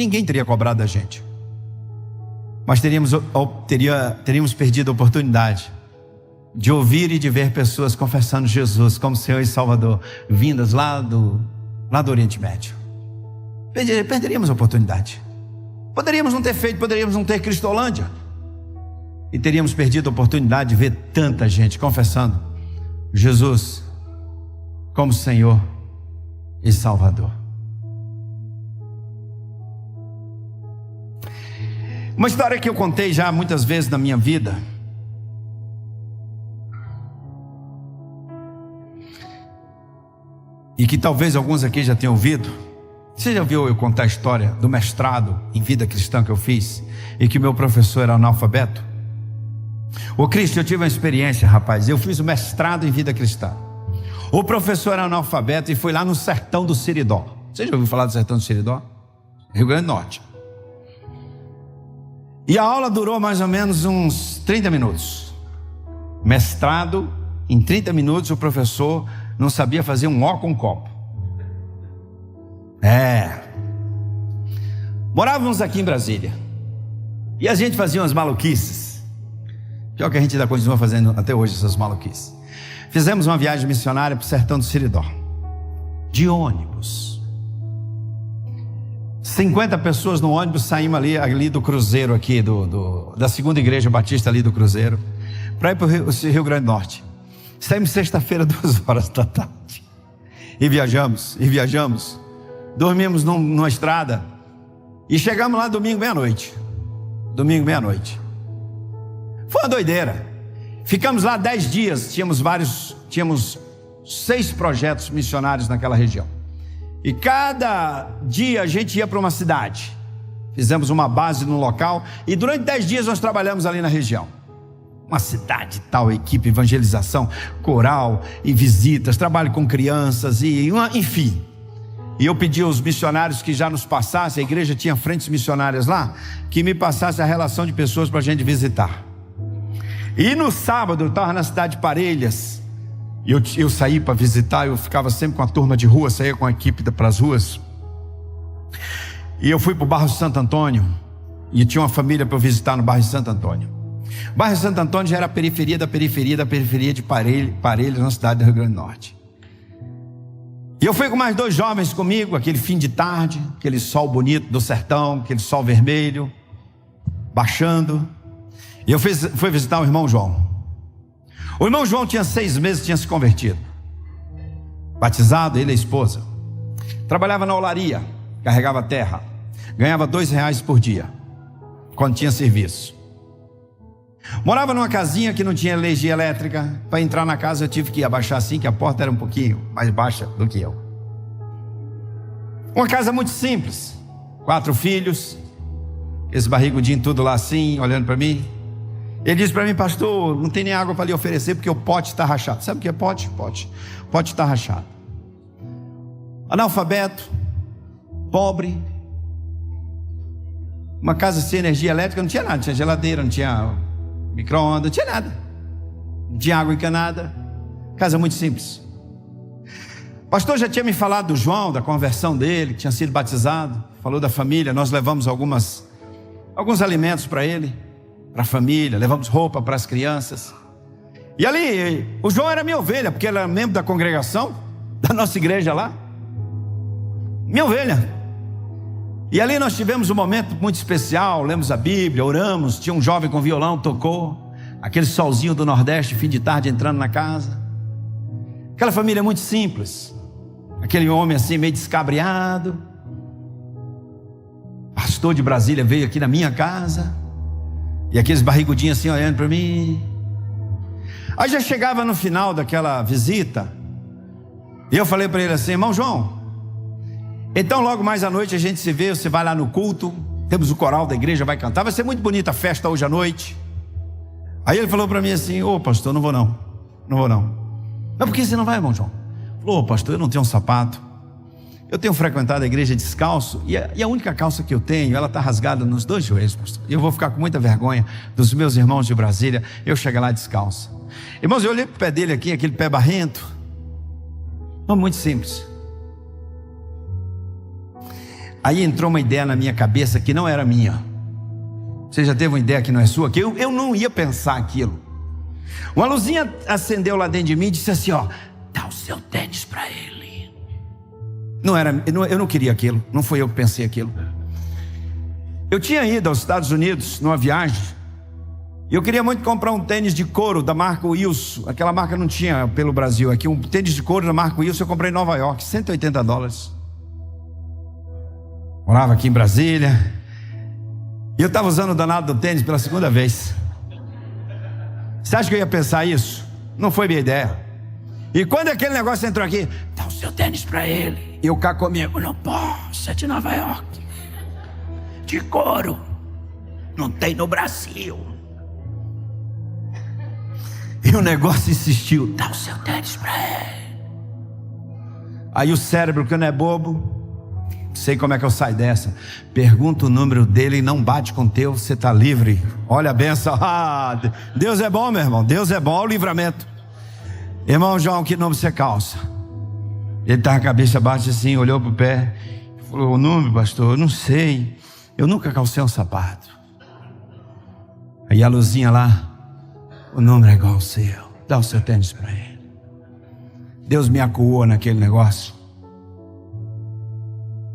mas teríamos perdido a oportunidade de ouvir e de ver pessoas confessando Jesus como Senhor e Salvador, vindas lá do Oriente Médio. Perderíamos a oportunidade. Poderíamos não ter feito, poderíamos não ter Cristolândia, e teríamos perdido a oportunidade de ver tanta gente confessando Jesus como Senhor e Salvador. Uma história que eu contei já muitas vezes na minha vida, e que talvez alguns aqui já tenham ouvido. Você já ouviu eu contar a história do mestrado em vida cristã que eu fiz, e que o meu professor era analfabeto? Ô Cristo, eu tive uma experiência, rapaz. Eu fiz o mestrado em vida cristã. O professor era analfabeto e foi lá no sertão do Seridó. Você já ouviu falar do sertão do Seridó? Rio Grande do Norte. E a aula durou mais ou menos uns 30 minutos. Mestrado, em 30 minutos o professor não sabia fazer um ó com um copo. Morávamos aqui em Brasília, e a gente fazia umas maluquices. Pior que a gente ainda continua fazendo até hoje essas maluquices. Fizemos uma viagem missionária para o sertão do Seridó, de ônibus. 50 pessoas no ônibus. Saímos ali do cruzeiro aqui, da segunda igreja batista ali do cruzeiro, para ir para o Rio Grande do Norte. Saímos sexta-feira, 14h. E viajamos. Dormimos numa estrada. E chegamos lá domingo meia-noite. Foi uma doideira. Ficamos lá 10 dias. Tínhamos 6 projetos missionários naquela região. E cada dia a gente ia para uma cidade. Fizemos uma base no local. E durante 10 dias nós trabalhamos ali na região. Uma cidade tal, equipe, evangelização, coral e visitas, trabalho com crianças, enfim. E eu pedi aos missionários que já nos passassem, a igreja tinha frentes missionárias lá, que me passasse a relação de pessoas para a gente visitar. E no sábado eu estava na cidade de Parelhas, e eu saí para visitar. Eu ficava sempre com a turma de rua, saía com a equipe para as ruas. E eu fui para o bairro de Santo Antônio, e tinha uma família para eu visitar no bairro de Santo Antônio. O bairro de Santo Antônio já era a periferia da periferia de Parelhas, na cidade do Rio Grande do Norte. E eu fui com mais 2 jovens comigo, aquele fim de tarde, aquele sol bonito do sertão, aquele sol vermelho, baixando. E eu fui visitar o irmão João. O irmão João tinha 6 meses, tinha se convertido. Batizado, ele e a esposa. Trabalhava na olaria, carregava terra. Ganhava R$2 por dia, quando tinha serviço. Morava numa casinha que não tinha energia elétrica. Para entrar na casa eu tive que abaixar assim, que a porta era um pouquinho mais baixa do que eu. Uma casa muito simples. 4 filhos, esse barrigudinho tudo lá assim, olhando para mim. Ele disse para mim: pastor, não tem nem água para lhe oferecer porque o pote está rachado. Sabe o que é pote? Pote está rachado. Analfabeto, pobre, uma casa sem energia elétrica, não tinha nada, não tinha geladeira, não tinha micro-ondas, não tinha nada, não tinha água encanada, casa muito simples. O pastor já tinha me falado do João, da conversão dele, que tinha sido batizado, falou da família. Nós levamos alguns alimentos para ele, para a família, levamos roupa para as crianças. E ali, o João era minha ovelha, porque ele era membro da congregação, da nossa igreja lá, minha ovelha. E ali nós tivemos um momento muito especial, lemos a Bíblia, oramos, tinha um jovem com violão, tocou, aquele solzinho do Nordeste, fim de tarde, entrando na casa. Aquela família muito simples, aquele homem assim meio descabriado. Pastor de Brasília veio aqui na minha casa, e aqueles barrigudinhos assim olhando para mim. Aí já chegava no final daquela visita, e eu falei para ele assim: irmão João, então logo mais à noite a gente se vê, você vai lá no culto, temos o coral da igreja, vai cantar, vai ser muito bonita a festa hoje à noite. Aí ele falou para mim assim: ô pastor, não vou não. Mas por que você não vai, irmão João? Falou: ô pastor, eu não tenho um sapato, eu tenho frequentado a igreja descalço, e a única calça que eu tenho, ela está rasgada nos 2 joelhos, pastor. Eu vou ficar com muita vergonha dos meus irmãos de Brasília, eu chegar lá descalço. Irmãos, eu olhei para o pé dele aqui, aquele pé barrento, muito simples. Aí entrou uma ideia na minha cabeça que não era minha. Você já teve uma ideia que não é sua? Que eu não ia pensar aquilo. Uma luzinha acendeu lá dentro de mim e disse assim: ó, dá o seu tênis para ele. Eu não queria aquilo, não foi eu que pensei aquilo. Eu tinha ido aos Estados Unidos numa viagem, e eu queria muito comprar um tênis de couro da marca Wilson. Aquela marca não tinha pelo Brasil aqui. Um tênis de couro da marca Wilson eu comprei em Nova York, $180. Morava aqui em Brasília, e eu estava usando o danado do tênis pela segunda vez. Você acha que eu ia pensar isso? Não foi minha ideia. E quando aquele negócio entrou aqui: dá o seu tênis para ele. E eu cá comigo: não posso, é de Nova York, de couro, não tem no Brasil. E o negócio insistiu: dá o seu tênis para ele. Aí o cérebro, que não é bobo, sei como é que eu saio dessa. Pergunta o número dele e não bate com o teu, você está livre. Olha a benção. Deus é bom, meu irmão. Deus é bom, olha o livramento. Irmão João, que número você calça? Ele estava com a cabeça baixa assim, olhou para o pé, falou: o número, pastor, eu não sei, eu nunca calcei um sapato. Aí a luzinha lá: o número é igual ao seu, dá o seu tênis para ele. Deus me acuou naquele negócio.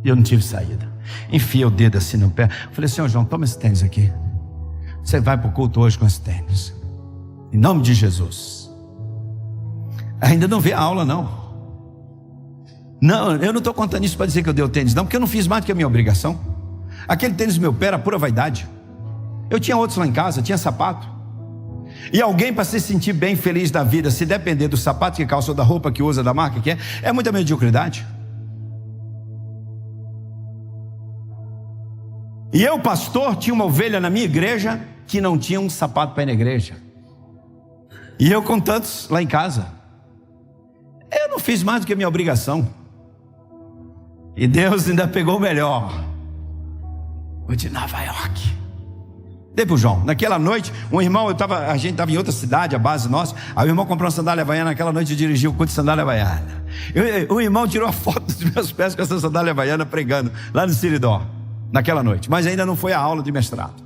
E eu não tive saída. Enfiei o dedo assim no pé. Falei: senhor João, toma esse tênis aqui. Você vai para o culto hoje com esse tênis, em nome de Jesus. Ainda não vê a aula não. Não, eu não estou contando isso para dizer que eu dei o tênis não, porque eu não fiz mais do que a minha obrigação. Aquele tênis no meu pé era pura vaidade. Eu tinha outros lá em casa, tinha sapato. E alguém, para se sentir bem, feliz da vida, se depender do sapato que calça ou da roupa que usa, da marca que é muita mediocridade. E eu, pastor, tinha uma ovelha na minha igreja que não tinha um sapato para ir na igreja. E eu com tantos lá em casa. Eu não fiz mais do que a minha obrigação. E Deus ainda pegou o melhor, o de Nova York. Dei pro João. Naquela noite, um irmão, a gente estava em outra cidade, a base nossa. Aí o irmão comprou uma sandália havaiana. Naquela noite eu dirigi o culto de sandália havaiana. O irmão tirou a foto dos meus pés com essa sandália havaiana pregando lá no Siridó, naquela noite. Mas ainda não foi a aula de mestrado.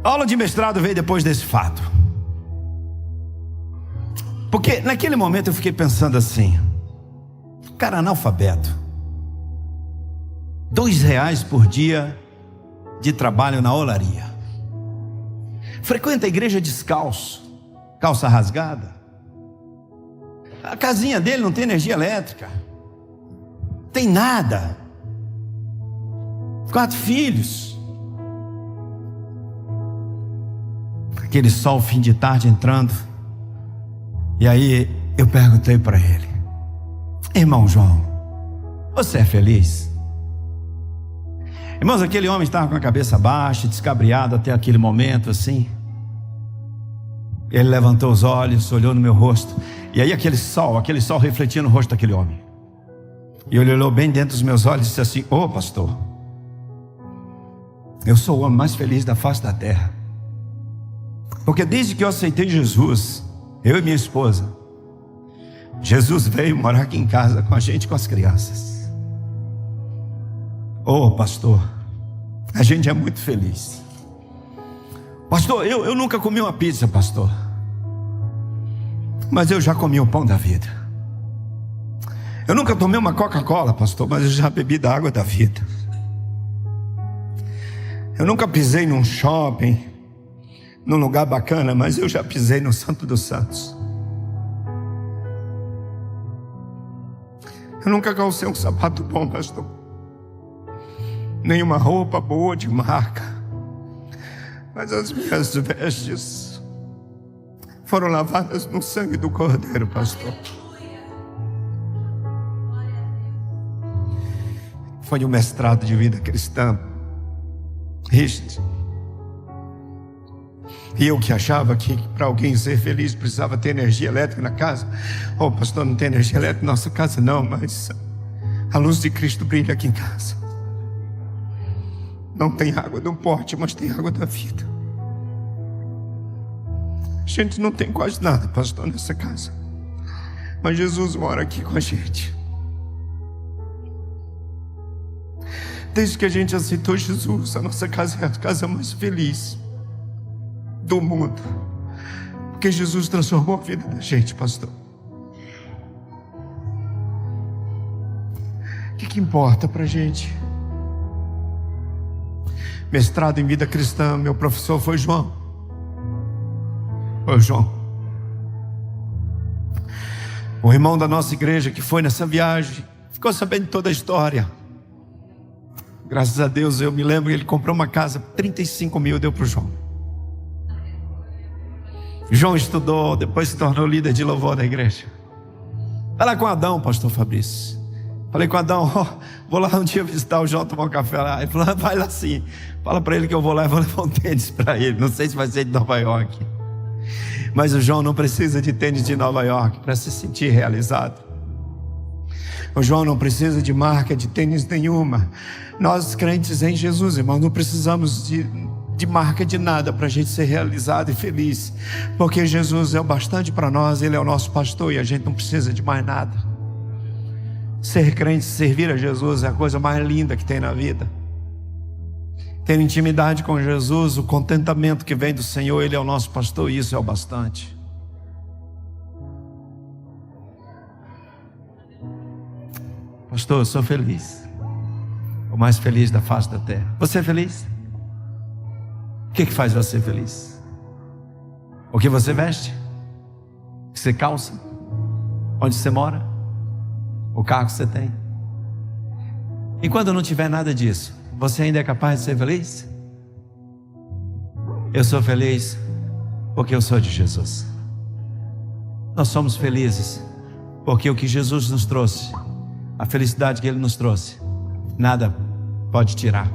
A aula de mestrado veio depois desse fato. Porque naquele momento eu fiquei pensando assim: cara, analfabeto, R$2 por dia de trabalho na olaria, frequenta a igreja descalço, calça rasgada, a casinha dele não tem energia elétrica, tem nada, 4 filhos, aquele sol fim de tarde entrando. E aí eu perguntei para ele: irmão João, você é feliz? Irmãos, aquele homem estava com a cabeça baixa, descabriado até aquele momento assim. Ele levantou os olhos, olhou no meu rosto, e aí aquele sol refletia no rosto daquele homem. E ele olhou bem dentro dos meus olhos e disse assim: ô pastor, eu sou o homem mais feliz da face da terra, porque desde que eu aceitei Jesus, eu e minha esposa, Jesus veio morar aqui em casa com a gente, com as crianças. Ô pastor, a gente é muito feliz. Pastor, eu nunca comi uma pizza, pastor, mas eu já comi o pão da vida. Eu nunca tomei uma Coca-Cola, pastor, mas eu já bebi da água da vida. Eu nunca pisei num shopping, num lugar bacana, mas eu já pisei no Santo dos Santos. Eu nunca calcei um sapato bom, pastor, nenhuma roupa boa de marca, mas as minhas vestes foram lavadas no sangue do Cordeiro, pastor. Foi um mestrado de vida cristã, Richard. E eu que achava que para alguém ser feliz precisava ter energia elétrica na casa. Oh pastor, não tem energia elétrica na nossa casa não, mas a luz de Cristo brilha aqui em casa. Não tem água do pote, mas tem água da vida. A gente não tem quase nada, pastor, nessa casa, mas Jesus mora aqui com a gente. Desde que a gente aceitou Jesus, a nossa casa é a casa mais feliz do mundo, porque Jesus transformou a vida da gente, pastor. O que importa pra gente? Mestrado em vida cristã, meu professor foi João. Foi João. O irmão da nossa igreja que foi nessa viagem ficou sabendo toda a história. Graças a Deus, eu me lembro que ele comprou uma casa, 35 mil, deu para o João. João estudou, depois se tornou líder de louvor da igreja. Vai lá com Adão, pastor Fabrício. Falei com Adão, vou lá um dia visitar o João, tomar um café lá. Ele falou, vai lá sim. Fala para ele que eu vou lá e vou levar um tênis para ele. Não sei se vai ser de Nova York, mas o João não precisa de tênis de Nova York para se sentir realizado. O João não precisa de marca de tênis nenhuma. Nós crentes em Jesus, irmão, não precisamos de marca de nada para a gente ser realizado e feliz, porque Jesus é o bastante para nós. Ele é o nosso pastor e a gente não precisa de mais nada. Ser crente, servir a Jesus é a coisa mais linda que tem na vida. Ter intimidade com Jesus, o contentamento que vem do Senhor, Ele é o nosso pastor e isso é o bastante. Pastor, eu sou feliz, o mais feliz da face da terra. Você é feliz? O que faz você feliz? O que você veste? O que você calça? Onde você mora? O carro que você tem? E quando não tiver nada disso, você ainda é capaz de ser feliz? Eu sou feliz porque eu sou de Jesus. Nós somos felizes porque o que Jesus nos trouxe, a felicidade que Ele nos trouxe, nada pode tirar.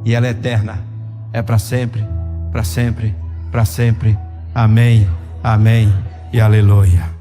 E ela é eterna, é para sempre, para sempre, para sempre. Amém, amém e aleluia.